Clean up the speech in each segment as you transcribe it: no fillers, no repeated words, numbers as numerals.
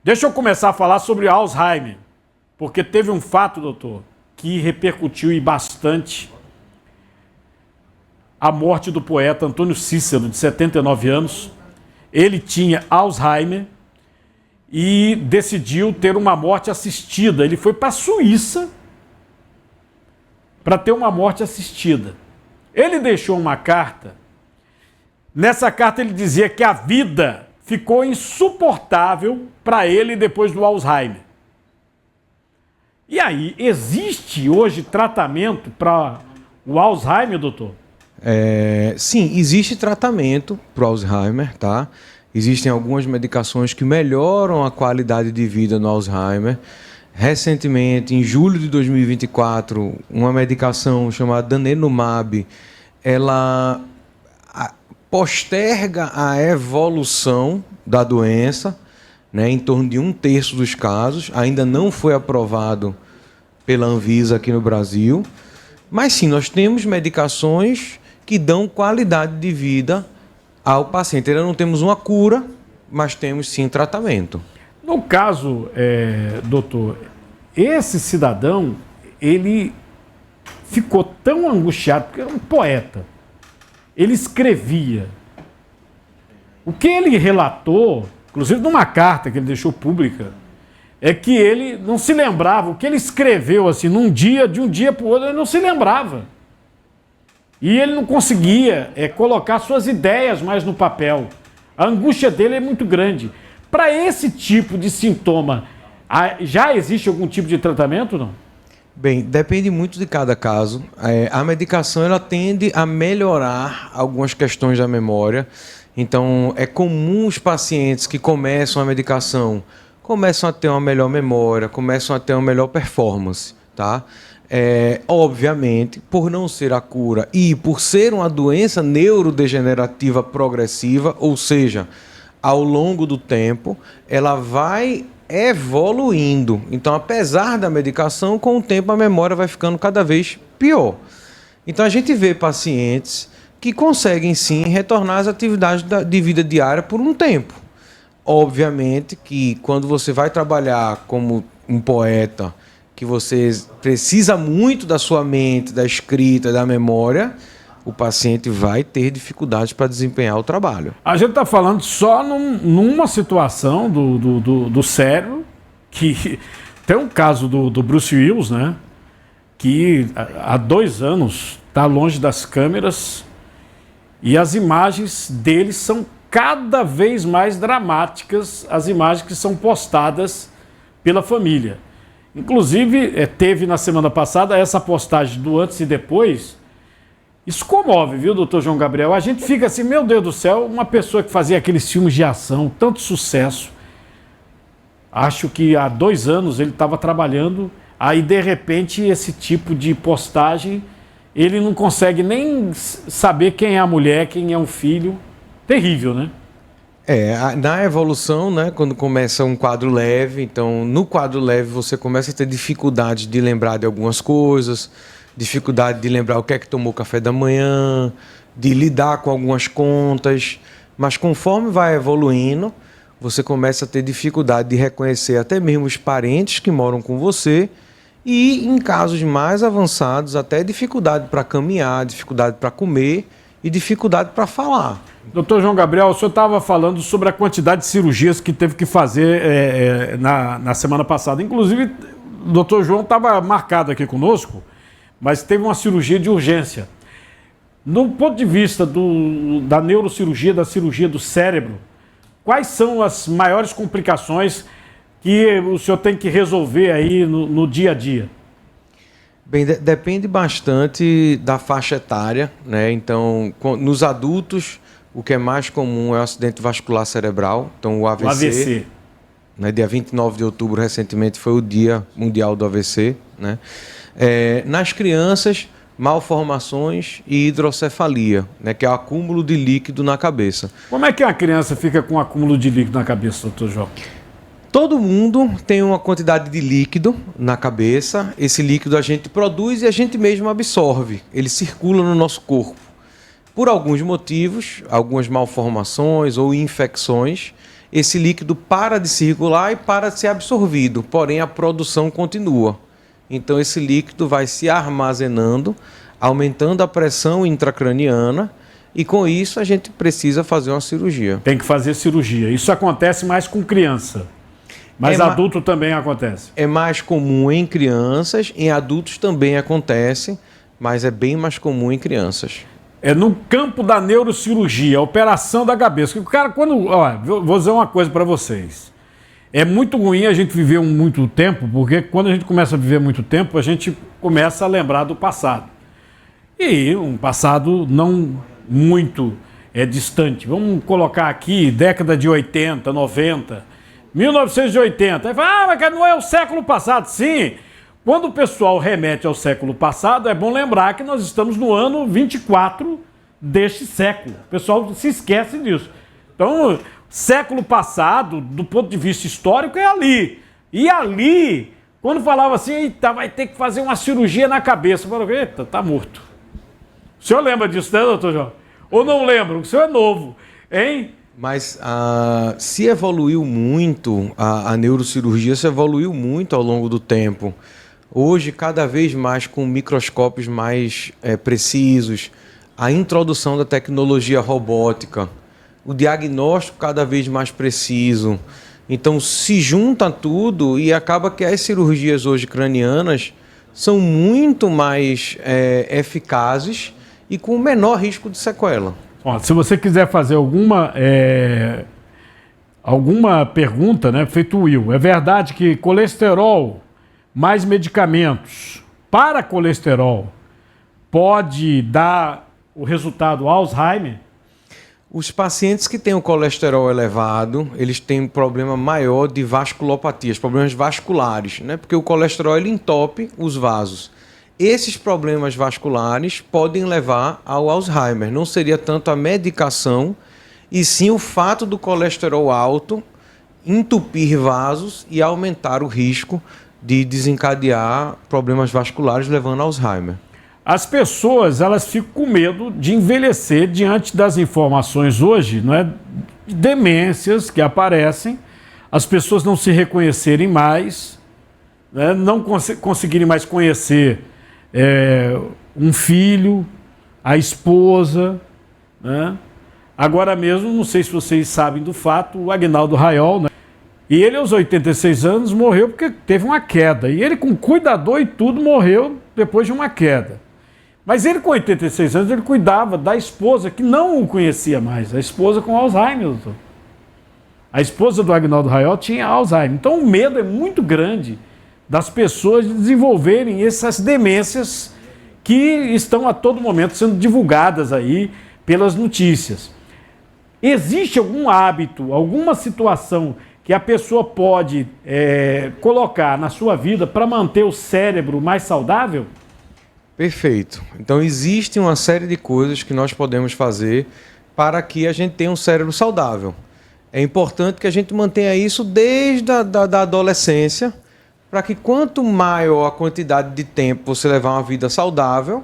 Deixa eu começar a falar sobre Alzheimer, porque teve um fato, doutor, que repercutiu e bastante a morte do poeta Antônio Cícero, de 79 anos. Ele tinha Alzheimer e decidiu ter uma morte assistida. Ele foi para a Suíça para ter uma morte assistida. Ele deixou uma carta. Nessa carta ele dizia que a vida ficou insuportável para ele depois do Alzheimer. E aí, existe hoje tratamento para o Alzheimer, doutor? Sim, existe tratamento para o Alzheimer, tá? Existem algumas medicações que melhoram a qualidade de vida no Alzheimer. Recentemente, em julho de 2024, uma medicação chamada Danemumab, ela posterga a evolução da doença, né, em torno de 1/3 dos casos. Ainda não foi aprovado pela Anvisa aqui no Brasil. Mas sim, nós temos medicações que dão qualidade de vida ao paciente. Ainda não temos uma cura, mas temos sim tratamento. No caso, doutor, esse cidadão, ele ficou tão angustiado, porque era um poeta. Ele escrevia. O que ele relatou, inclusive numa carta que ele deixou pública, é que ele não se lembrava. O que ele escreveu assim, de um dia para o outro, ele não se lembrava. E ele não conseguia colocar suas ideias mais no papel. A angústia dele é muito grande. Para esse tipo de sintoma, já existe algum tipo de tratamento, não? Bem, depende muito de cada caso. A medicação ela tende a melhorar algumas questões da memória. Então, é comum os pacientes que começam a medicação começam a ter uma melhor memória, começam a ter uma melhor performance, tá? Obviamente, por não ser a cura e por ser uma doença neurodegenerativa progressiva, ou seja, ao longo do tempo, ela vai evoluindo. Então, apesar da medicação, com o tempo a memória vai ficando cada vez pior. Então, a gente vê pacientes que conseguem sim retornar às atividades de vida diária por um tempo. Obviamente que quando você vai trabalhar como um poeta, que você precisa muito da sua mente, da escrita, da memória, o paciente vai ter dificuldades para desempenhar o trabalho. A gente está falando só numa situação do cérebro, que tem um caso do Bruce Willis, né? Que há 2 anos está longe das câmeras e as imagens dele são cada vez mais dramáticas, as imagens que são postadas pela família. Inclusive, teve na semana passada essa postagem do antes e depois. Isso comove, viu, doutor João Gabriel? A gente fica assim, meu Deus do céu, uma pessoa que fazia aqueles filmes de ação, tanto sucesso. Acho que há 2 anos ele estava trabalhando, aí de repente esse tipo de postagem, ele não consegue nem saber quem é a mulher, quem é o filho. Terrível, né? Na evolução, né, quando começa um quadro leve, então no quadro leve você começa a ter dificuldade de lembrar de algumas coisas, dificuldade de lembrar o que é que tomou café da manhã, de lidar com algumas contas, mas conforme vai evoluindo, você começa a ter dificuldade de reconhecer até mesmo os parentes que moram com você e, em casos mais avançados, até dificuldade para caminhar, dificuldade para comer e dificuldade para falar. Doutor João Gabriel, o senhor estava falando sobre a quantidade de cirurgias que teve que fazer na semana passada. Inclusive, o doutor João estava marcado aqui conosco, mas teve uma cirurgia de urgência. No ponto de vista da neurocirurgia, da cirurgia do cérebro, quais são as maiores complicações que o senhor tem que resolver aí no dia a dia? Bem, depende bastante da faixa etária, né? Então, nos adultos, o que é mais comum é o acidente vascular cerebral, então o AVC. O AVC. Né? Dia 29 de outubro, recentemente, foi o Dia Mundial do AVC, né? Nas crianças, malformações e hidrocefalia, né? Que é o acúmulo de líquido na cabeça. Como é que uma criança fica com acúmulo de líquido na cabeça, doutor João? Todo mundo tem uma quantidade de líquido na cabeça. Esse líquido a gente produz e a gente mesmo absorve. Ele circula no nosso corpo. Por alguns motivos, algumas malformações ou infecções, esse líquido para de circular e para de ser absorvido, porém a produção continua. Então esse líquido vai se armazenando, aumentando a pressão intracraniana e com isso a gente precisa fazer uma cirurgia. Tem que fazer cirurgia. Isso acontece mais com criança, mas adulto também acontece. É mais comum em crianças, em adultos também acontece, mas é bem mais comum em crianças. É no campo da neurocirurgia, operação da cabeça. O cara, quando. Ó, vou dizer uma coisa para vocês. É muito ruim a gente viver muito tempo, porque quando a gente começa a viver muito tempo, a gente começa a lembrar do passado. E um passado não muito distante. Vamos colocar aqui década de 80, 90, 1980. Aí fala, mas não é o século passado. Sim. Quando o pessoal remete ao século passado, é bom lembrar que nós estamos no ano 24 deste século. O pessoal se esquece disso. Então, século passado, do ponto de vista histórico, é ali. E ali, quando falava assim, eita, vai ter que fazer uma cirurgia na cabeça. Eu falava, eita, tá morto. O senhor lembra disso, né, doutor João? Ou não lembra? O senhor é novo, hein? Mas se evoluiu muito, a neurocirurgia se evoluiu muito ao longo do tempo. Hoje, cada vez mais com microscópios mais precisos, a introdução da tecnologia robótica, o diagnóstico cada vez mais preciso. Então, se junta tudo e acaba que as cirurgias hoje cranianas são muito mais eficazes e com menor risco de sequela. Ó, se você quiser fazer alguma pergunta, né, feito o Will, é verdade que colesterol mais medicamentos para colesterol pode dar o resultado Alzheimer? Os pacientes que têm o colesterol elevado, eles têm um problema maior de vasculopatias, problemas vasculares, né? Porque o colesterol ele entope os vasos. Esses problemas vasculares podem levar ao Alzheimer. Não seria tanto a medicação, e sim o fato do colesterol alto entupir vasos e aumentar o risco de desencadear problemas vasculares levando a Alzheimer. As pessoas, elas ficam com medo de envelhecer diante das informações hoje, não é? Demências que aparecem, as pessoas não se reconhecerem mais, né? Não conseguirem mais conhecer um filho, a esposa, né? Agora mesmo, não sei se vocês sabem do fato, o Aguinaldo Raiol, né? E ele, aos 86 anos, morreu porque teve uma queda. E ele, com cuidador e tudo, morreu depois de uma queda. Mas ele, com 86 anos, ele cuidava da esposa, que não o conhecia mais. A esposa com Alzheimer, doutor. A esposa do Aguinaldo Raiol tinha Alzheimer. Então, o medo é muito grande das pessoas de desenvolverem essas demências que estão a todo momento sendo divulgadas aí pelas notícias. Existe algum hábito, alguma situação que a pessoa pode colocar na sua vida para manter o cérebro mais saudável? Perfeito. Então, existe uma série de coisas que nós podemos fazer para que a gente tenha um cérebro saudável. É importante que a gente mantenha isso desde a adolescência, para que quanto maior a quantidade de tempo você levar uma vida saudável,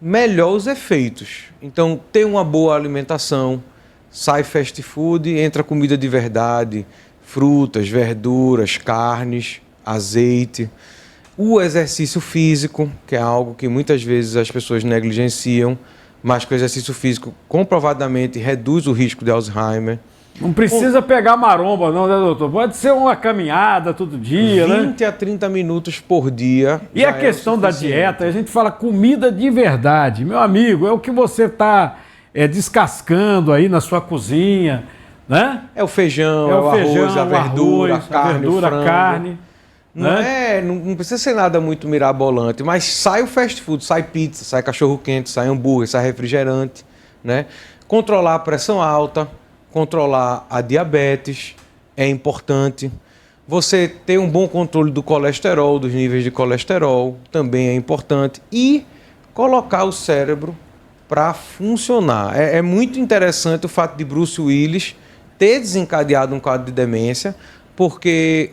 melhor os efeitos. Então, ter uma boa alimentação, sai fast food, entra comida de verdade, frutas, verduras, carnes, azeite. O exercício físico, que é algo que muitas vezes as pessoas negligenciam, mas que o exercício físico comprovadamente reduz o risco de Alzheimer. Não precisa pegar maromba não, né, doutor? Pode ser uma caminhada todo dia, 20 a 30 minutos por dia. E a questão da dieta, a gente fala comida de verdade. Meu amigo, é o que você está descascando aí na sua cozinha, né? É o feijão, é o arroz, a verdura, a carne, o frango. Carne. Não precisa ser nada muito mirabolante, mas sai o fast food, sai pizza, sai cachorro-quente, sai hambúrguer, sai refrigerante, né? Controlar a pressão alta, controlar a diabetes é importante. Você ter um bom controle do colesterol, dos níveis de colesterol, também é importante. E colocar o cérebro para funcionar. É muito interessante o fato de Bruce Willis ter desencadeado um quadro de demência, porque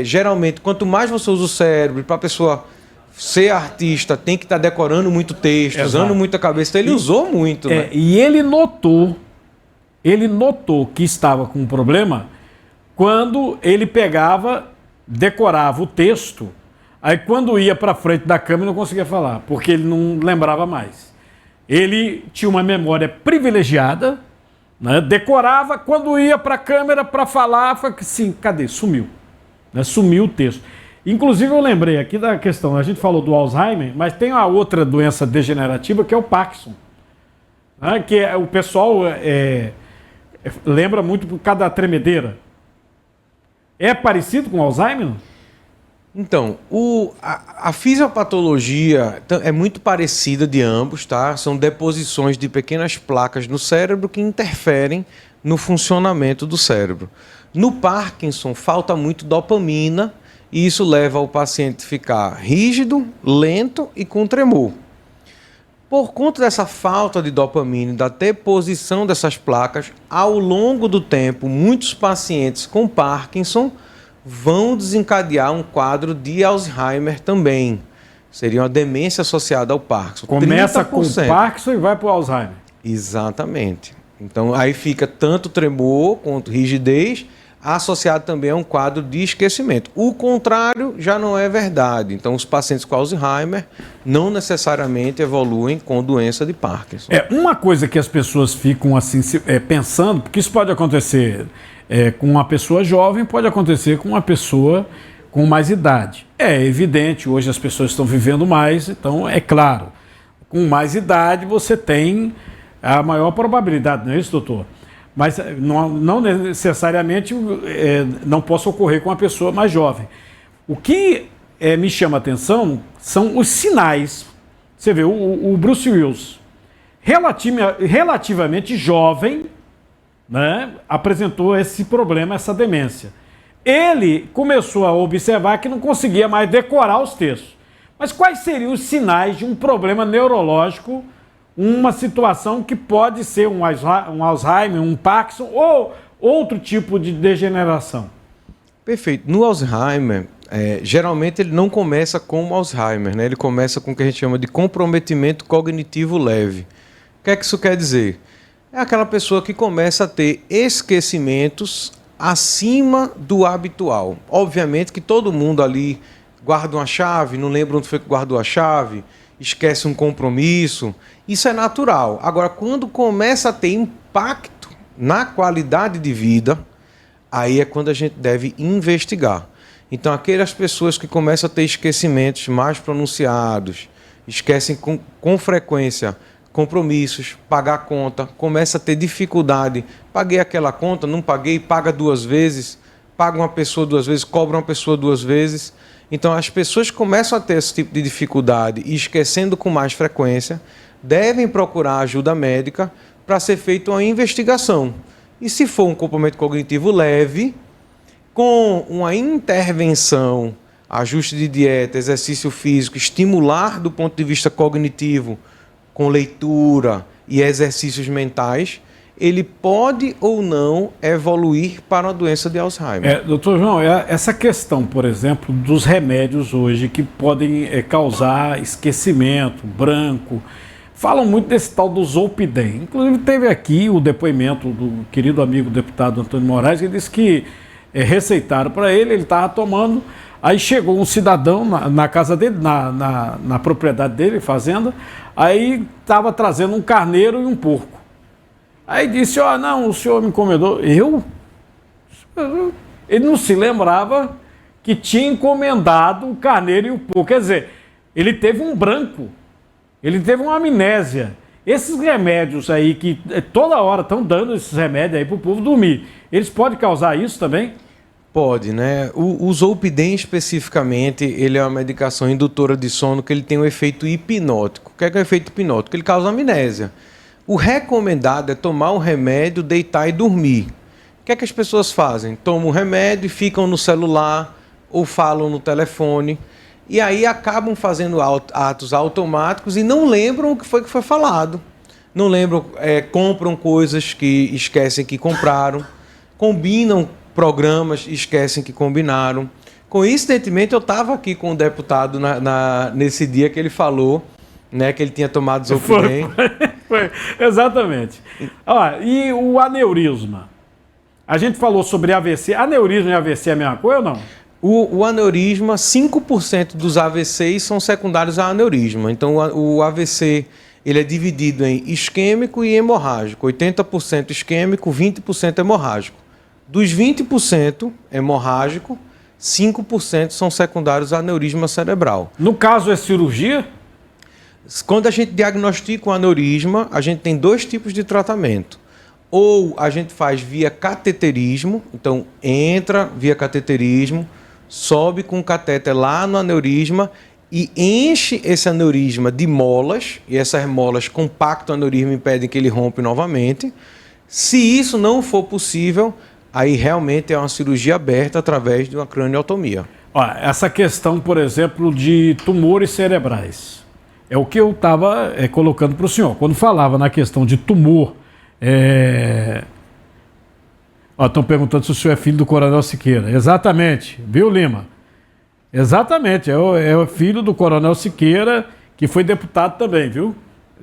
geralmente, quanto mais você usa o cérebro para a pessoa ser artista, tem que estar decorando muito texto, usando muita cabeça. Então, ele usou muito. Né? E ele notou que estava com um problema quando ele pegava, decorava o texto, aí quando ia para frente da câmera não conseguia falar, porque ele não lembrava mais. Ele tinha uma memória privilegiada, né? Decorava, quando ia para a câmera para falar, foi assim, cadê? Sumiu. Né? Sumiu o texto. Inclusive eu lembrei aqui da questão, a gente falou do Alzheimer, mas tem a outra doença degenerativa que é o Parkinson. Né? Que o pessoal lembra muito por causa da tremedeira. É parecido com o Alzheimer? Então, a fisiopatologia é muito parecida de ambos, tá? São deposições de pequenas placas no cérebro que interferem no funcionamento do cérebro. No Parkinson, falta muito dopamina e isso leva o paciente a ficar rígido, lento e com tremor. Por conta dessa falta de dopamina e da deposição dessas placas, ao longo do tempo, muitos pacientes com Parkinson vão desencadear um quadro de Alzheimer também. Seria uma demência associada ao Parkinson. Começa 30%. com o Parkinson e vai para o Alzheimer. Exatamente. Então aí fica tanto tremor quanto rigidez, associado também a um quadro de esquecimento. O contrário já não é verdade. Então os pacientes com Alzheimer não necessariamente evoluem com doença de Parkinson. Uma coisa que as pessoas ficam assim pensando, porque isso pode acontecer com uma pessoa jovem, pode acontecer com uma pessoa com mais idade. É evidente, hoje as pessoas estão vivendo mais, então é claro, com mais idade você tem a maior probabilidade, não é isso, doutor? Mas não necessariamente não possa ocorrer com uma pessoa mais jovem. O que me chama a atenção são os sinais. Você vê, o Bruce Willis, relativamente jovem, né, apresentou esse problema, essa demência. Ele começou a observar que não conseguia mais decorar os textos. Mas quais seriam os sinais de um problema neurológico, uma situação que pode ser um Alzheimer, um Parkinson ou outro tipo de degeneração? Perfeito. No Alzheimer, geralmente ele não começa com o Alzheimer, né? Ele começa com o que a gente chama de comprometimento cognitivo leve. O que é que isso quer dizer? É aquela pessoa que começa a ter esquecimentos acima do habitual. Obviamente que todo mundo ali guarda uma chave, não lembra onde foi que guardou a chave, esquece um compromisso. Isso é natural. Agora, quando começa a ter impacto na qualidade de vida, aí é quando a gente deve investigar. Então, aquelas pessoas que começam a ter esquecimentos mais pronunciados, esquecem com frequência compromissos, pagar conta, começa a ter dificuldade. Paguei aquela conta, não paguei, paga 2 vezes, paga uma pessoa 2 vezes, cobra uma pessoa 2 vezes. Então, as pessoas que começam a ter esse tipo de dificuldade e esquecendo com mais frequência, devem procurar ajuda médica para ser feita uma investigação. E se for um comprometimento cognitivo leve, com uma intervenção, ajuste de dieta, exercício físico, estimular do ponto de vista cognitivo, com leitura e exercícios mentais, ele pode ou não evoluir para uma doença de Alzheimer. Doutor João, essa questão, por exemplo, dos remédios hoje que podem causar esquecimento, branco, falam muito desse tal do Zolpidem. Inclusive teve aqui o depoimento do querido amigo deputado Antônio Moraes, que disse que receitaram para ele estava tomando, aí chegou um cidadão na casa dele, na propriedade dele, fazenda, aí estava trazendo um carneiro e um porco. Aí disse, não, o senhor me encomendou. Eu? Ele não se lembrava que tinha encomendado o carneiro e o porco. Quer dizer, ele teve um branco, ele teve uma amnésia. Esses remédios aí, que toda hora estão dando esses remédios aí para o povo dormir, eles podem causar isso também? Pode, né? O Zolpidem especificamente, ele é uma medicação indutora de sono que ele tem um efeito hipnótico. O que é o efeito hipnótico? Ele causa amnésia. O recomendado é tomar o remédio, deitar e dormir. O que é que as pessoas fazem? Tomam o remédio e ficam no celular ou falam no telefone e aí acabam fazendo atos automáticos e não lembram o que foi falado. Não lembram, compram coisas que esquecem que compraram, combinam programas, esquecem que combinaram. Coincidentemente, eu estava aqui com o deputado nesse dia que ele falou, né, que ele tinha tomado Zolpidem. Foi, exatamente. E o aneurisma? A gente falou sobre AVC. Aneurisma e AVC é a mesma coisa ou não? O aneurisma, 5% dos AVCs são secundários a aneurisma. Então, o AVC ele é dividido em isquêmico e hemorrágico. 80% isquêmico, 20% hemorrágico. Dos 20% hemorrágico, 5% são secundários a aneurisma cerebral. No caso, é cirurgia? Quando a gente diagnostica um aneurisma, a gente tem 2 tipos de tratamento. Ou a gente faz via cateterismo, então entra via cateterismo, sobe com o catéter lá no aneurisma e enche esse aneurisma de molas, e essas molas compactam o aneurisma e impedem que ele rompa novamente. Se isso não for possível, aí realmente é uma cirurgia aberta através de uma craniotomia. Olha, essa questão, por exemplo, de tumores cerebrais, é o que eu estava colocando para o senhor. Quando falava na questão de tumor, estão perguntando se o senhor é filho do Coronel Siqueira. Exatamente, viu, Lima? Exatamente, é o filho do Coronel Siqueira, que foi deputado também, viu?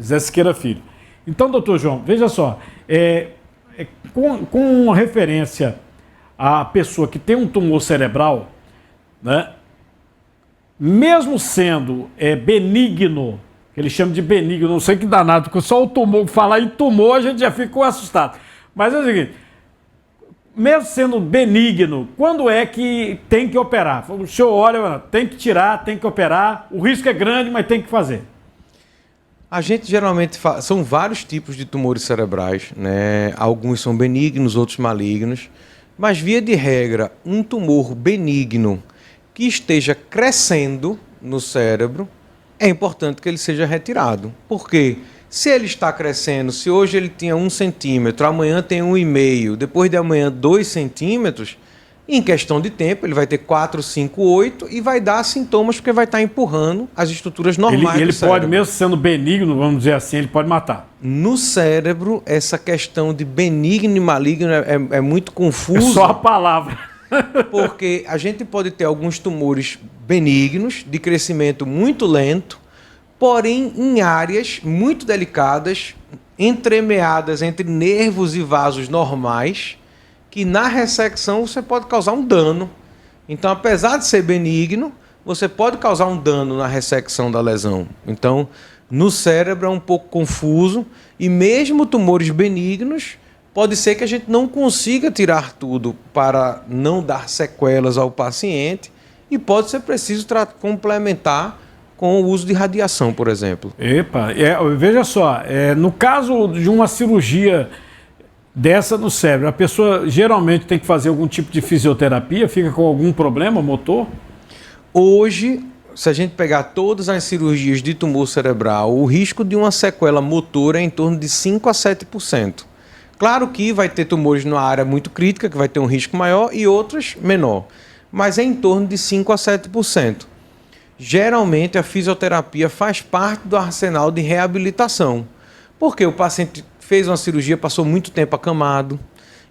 Zé Siqueira Filho. Então, doutor João, veja só, com referência à pessoa que tem um tumor cerebral, né, mesmo sendo benigno, que ele chama de benigno, não sei que danado, porque só o tumor, falar em tumor a gente já fica assustado. Mas é o seguinte, mesmo sendo benigno, quando é que tem que operar? O senhor olha, tem que tirar, tem que operar, o risco é grande, mas tem que fazer. A gente geralmente são vários tipos de tumores cerebrais, né? Alguns são benignos, outros malignos, mas via de regra, um tumor benigno que esteja crescendo no cérebro, é importante que ele seja retirado. Por quê? Se ele está crescendo, se hoje ele tinha 1 centímetro, amanhã tem 1,5, depois de amanhã 2 centímetros, em questão de tempo ele vai ter 4, 5, 8 e vai dar sintomas porque vai estar empurrando as estruturas normais ele do cérebro. Pode, mesmo sendo benigno, vamos dizer assim, ele pode matar. No cérebro, essa questão de benigno e maligno é muito confuso. É só a palavra. Porque a gente pode ter alguns tumores benignos, de crescimento muito lento, porém em áreas muito delicadas, entremeadas entre nervos e vasos normais, que na ressecção você pode causar um dano. Então, apesar de ser benigno, você pode causar um dano na ressecção da lesão. Então, no cérebro é um pouco confuso, e mesmo tumores benignos, pode ser que a gente não consiga tirar tudo para não dar sequelas ao paciente, e pode ser preciso complementar com o uso de radiação, por exemplo. Epa, veja só, no caso de uma cirurgia dessa no cérebro, a pessoa geralmente tem que fazer algum tipo de fisioterapia, fica com algum problema motor? Hoje, se a gente pegar todas as cirurgias de tumor cerebral, o risco de uma sequela motora é em torno de 5 a 7%. Claro que vai ter tumores numa área muito crítica, que vai ter um risco maior, e outras menor, mas é em torno de 5 a 7%. Geralmente, a fisioterapia faz parte do arsenal de reabilitação, porque o paciente fez uma cirurgia, passou muito tempo acamado,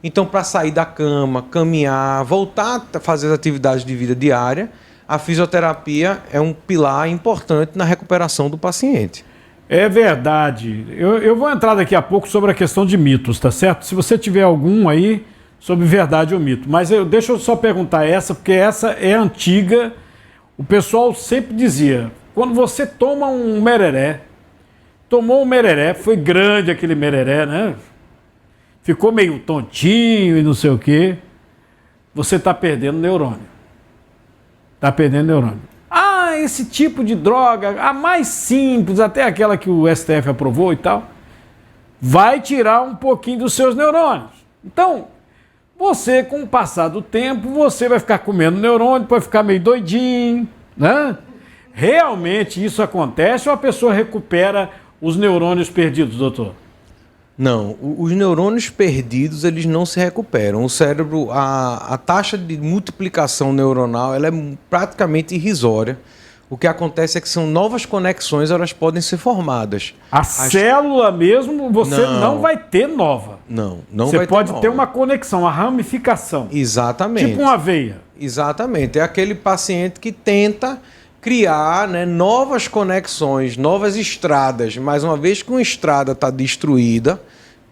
então para sair da cama, caminhar, voltar a fazer as atividades de vida diária, a fisioterapia é um pilar importante na recuperação do paciente. É verdade. Eu vou entrar daqui a pouco sobre a questão de mitos, tá certo? Se você tiver algum aí sobre verdade ou mito. Mas deixa eu só perguntar essa, porque essa é antiga. O pessoal sempre dizia, quando você toma um mereré, tomou um mereré, foi grande aquele mereré, né? Ficou meio tontinho e não sei o quê, você está perdendo neurônio. Está perdendo neurônio. Ah, esse tipo de droga, a mais simples, até aquela que o STF aprovou e tal, vai tirar um pouquinho dos seus neurônios. Então, você, com o passar do tempo, você vai ficar comendo neurônio, vai ficar meio doidinho, né? Realmente isso acontece ou a pessoa recupera os neurônios perdidos, doutor? Não, os neurônios perdidos, eles não se recuperam. O cérebro, a taxa de multiplicação neuronal, ela é praticamente irrisória. O que acontece é que são novas conexões, elas podem ser formadas. Célula mesmo, você não vai ter nova. Não vai ter nova. Você pode ter uma conexão, uma ramificação. Exatamente. Tipo uma veia. Exatamente. É aquele paciente que tenta criar, né, novas conexões, novas estradas. Mas uma vez que uma estrada está destruída,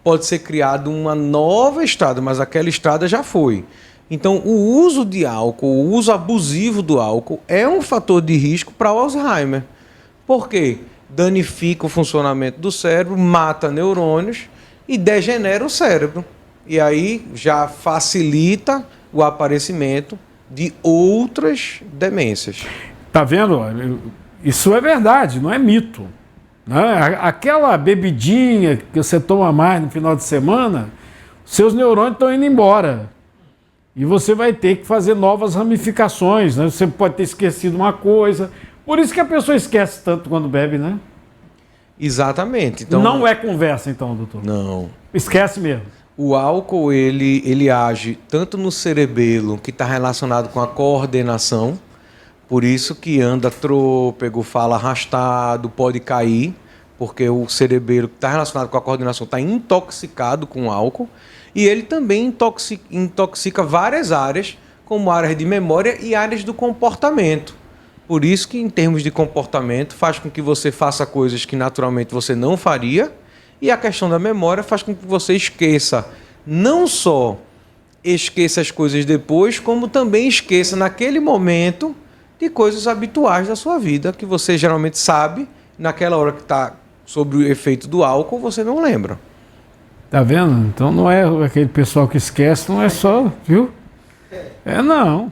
pode ser criada uma nova estrada, mas aquela estrada já foi. Então, o uso de álcool, o uso abusivo do álcool é um fator de risco para o Alzheimer. Por quê? Danifica o funcionamento do cérebro, mata neurônios e degenera o cérebro. E aí já facilita o aparecimento de outras demências. Tá vendo? Isso é verdade, não é mito. Né? Aquela bebidinha que você toma mais no final de semana, seus neurônios estão indo embora. E você vai ter que fazer novas ramificações, né? Você pode ter esquecido uma coisa. Por isso que a pessoa esquece tanto quando bebe, né? Exatamente. Então, não é conversa, então, doutor? Não. Esquece mesmo. O álcool, ele age tanto no cerebelo, que está relacionado com a coordenação, por isso que anda trôpego, fala arrastado, pode cair, porque o cerebelo que está relacionado com a coordenação está intoxicado com álcool, e ele também intoxica várias áreas, como áreas de memória e áreas do comportamento. Por isso que, em termos de comportamento, faz com que você faça coisas que naturalmente você não faria, e a questão da memória faz com que você esqueça, não só esqueça as coisas depois, como também esqueça naquele momento de coisas habituais da sua vida, que você geralmente sabe, naquela hora que está sob o efeito do álcool, você não lembra. Tá vendo? Então não é aquele pessoal que esquece, não é só, viu? É não.